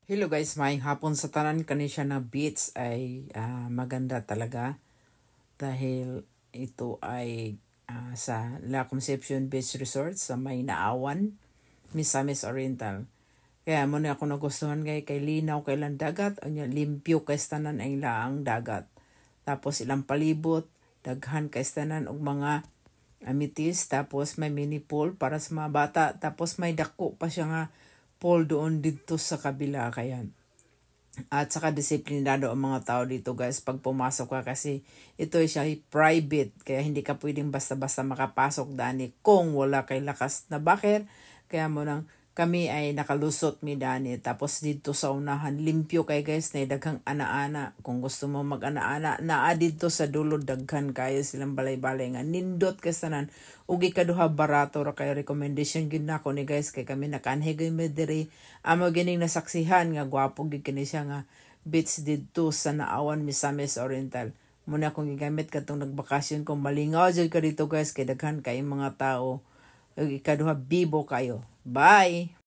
Hello guys, maayong hapon sa tanan. Kani siya na beach ay maganda talaga dahil ito ay sa La Concepcion Beach Resort sa may Naawan, Misamis Oriental. Kaya mo na ako nagustuhan kay linaw kay lang dagat, anya limpyo kay tanan ay laang dagat. Tapos ilang palibot, daghan kay tanan og mga amitis, tapos may mini pool para sa mga bata, tapos may dako pa siya nga pool doon dito sa kabila kaya. At saka disiplinado ang mga tao dito guys pag pumasok ka kasi ito ay siya private kaya hindi ka pwedeng basta-basta makapasok dani kung wala kay lakas na baker. Kaya mo nang kami ay nakalusot mi dani tapos dito sa unahan limpyo kay guys na daghang ana-ana. Kung gusto mo mag-ana-ana naa dito sa dulo daghan kayo silang balay-balay nga nindot ka sanan ug ikaduha barato ra kay recommendation gid nako ni guys kay kami nakaanhigay mi diri amo gining nasaksihan nga gwapo gid kini siya nga beach dito sa Naawan, Misamis Oriental. Muna akong gigamit katong nagbakasyon kung malingaw jud ka dito guys kay daghan kay mga tao ug ikaduha bibo kayo. Bye!